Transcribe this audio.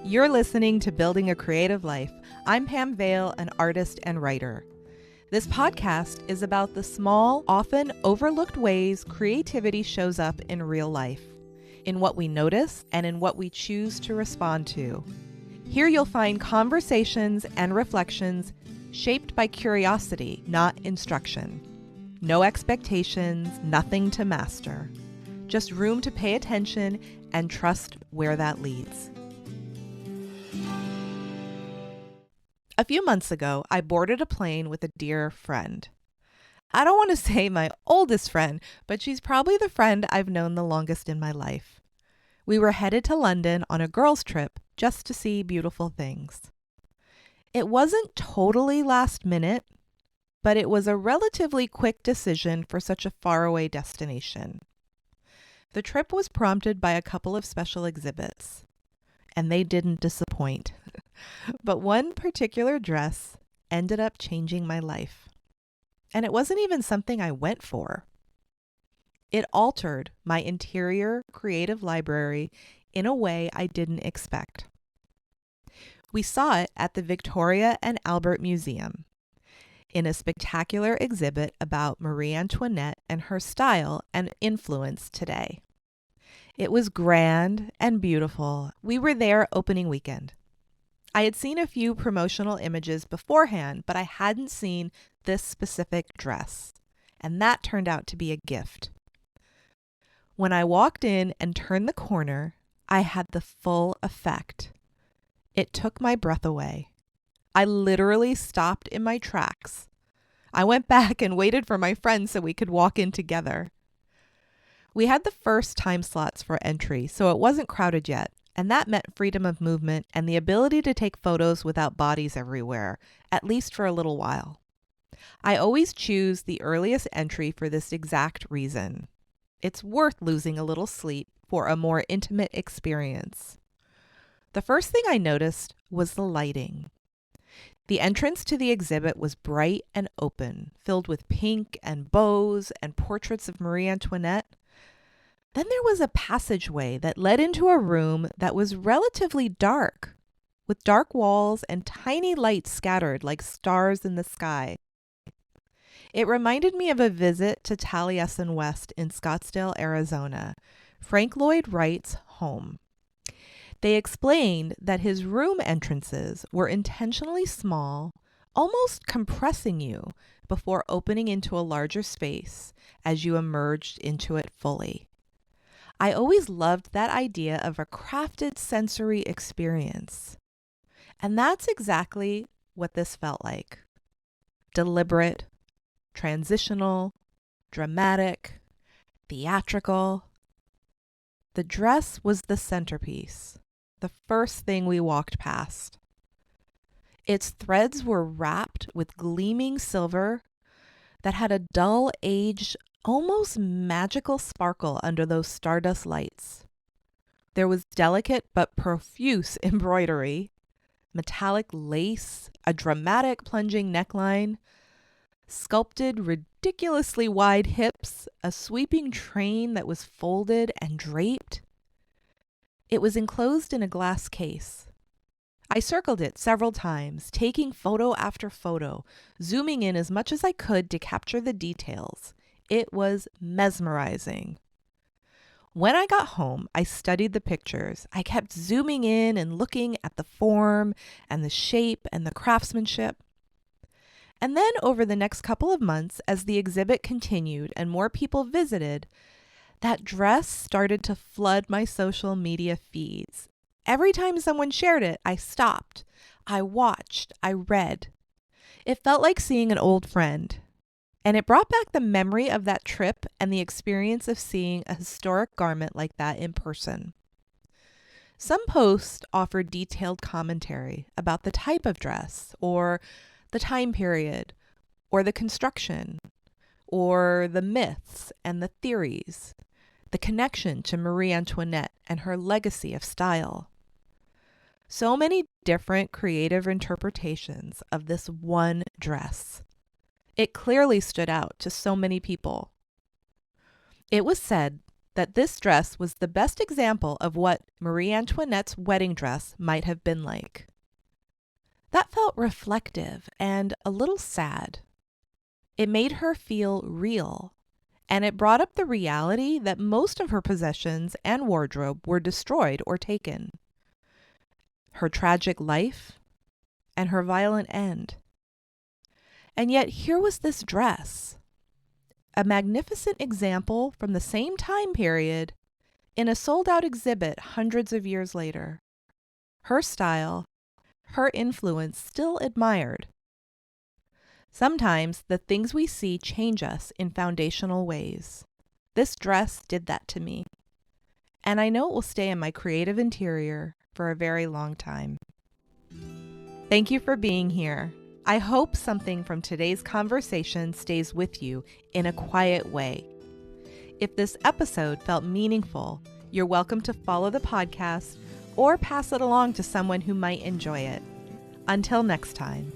You're listening to Building a Creative Life. I'm Pam Vale, an artist and writer. This podcast is about the small, often overlooked ways creativity shows up in real life, in what we notice and in what we choose to respond to. Here you'll find conversations and reflections shaped by curiosity, not instruction. No expectations, nothing to master. Just room to pay attention and trust where that leads. A few months ago, I boarded a plane with a dear friend. I don't want to say my oldest friend, but she's probably the friend I've known the longest in my life. We were headed to London on a girls' trip just to see beautiful things. It wasn't totally last minute, but it was a relatively quick decision for such a faraway destination. The trip was prompted by a couple of special exhibits, and they didn't disappoint. But one particular dress ended up changing my life. And it wasn't even something I went for. It altered my interior creative library in a way I didn't expect. We saw it at the Victoria and Albert Museum in a spectacular exhibit about Marie Antoinette and her style and influence today. It was grand and beautiful. We were there opening weekend. I had seen a few promotional images beforehand, but I hadn't seen this specific dress, and that turned out to be a gift. When I walked in and turned the corner, I had the full effect. It took my breath away. I literally stopped in my tracks. I went back and waited for my friend so we could walk in together. We had the first time slots for entry, so it wasn't crowded yet. And that meant freedom of movement and the ability to take photos without bodies everywhere, at least for a little while. I always choose the earliest entry for this exact reason. It's worth losing a little sleep for a more intimate experience. The first thing I noticed was the lighting. The entrance to the exhibit was bright and open, filled with pink and bows and portraits of Marie Antoinette. Then there was a passageway that led into a room that was relatively dark, with dark walls and tiny lights scattered like stars in the sky. It reminded me of a visit to Taliesin West in Scottsdale, Arizona, Frank Lloyd Wright's home. They explained that his room entrances were intentionally small, almost compressing you before opening into a larger space as you emerged into it fully. I always loved that idea of a crafted sensory experience. And that's exactly what this felt like. Deliberate, transitional, dramatic, theatrical. The dress was the centerpiece, the first thing we walked past. Its threads were wrapped with gleaming silver that had a dull-aged, almost magical sparkle under those stardust lights. There was delicate but profuse embroidery, metallic lace, a dramatic plunging neckline, sculpted ridiculously wide hips, a sweeping train that was folded and draped. It was enclosed in a glass case. I circled it several times, taking photo after photo, zooming in as much as I could to capture the details. It was mesmerizing. When I got home, I studied the pictures. I kept zooming in and looking at the form and the shape and the craftsmanship. And then over the next couple of months, as the exhibit continued and more people visited, that dress started to flood my social media feeds. Every time someone shared it, I stopped. I watched. I read. It felt like seeing an old friend. And it brought back the memory of that trip and the experience of seeing a historic garment like that in person. Some posts offered detailed commentary about the type of dress, or the time period, or the construction, or the myths and the theories, the connection to Marie Antoinette and her legacy of style. So many different creative interpretations of this one dress. It clearly stood out to so many people. It was said that this dress was the best example of what Marie Antoinette's wedding dress might have been like. That felt reflective and a little sad. It made her feel real, and it brought up the reality that most of her possessions and wardrobe were destroyed or taken. Her tragic life and her violent end. And yet here was this dress, a magnificent example from the same time period in a sold-out exhibit hundreds of years later. Her style, her influence still admired. Sometimes the things we see change us in foundational ways. This dress did that to me, and I know it will stay in my creative interior for a very long time. Thank you for being here. I hope something from today's conversation stays with you in a quiet way. If this episode felt meaningful, you're welcome to follow the podcast or pass it along to someone who might enjoy it. Until next time.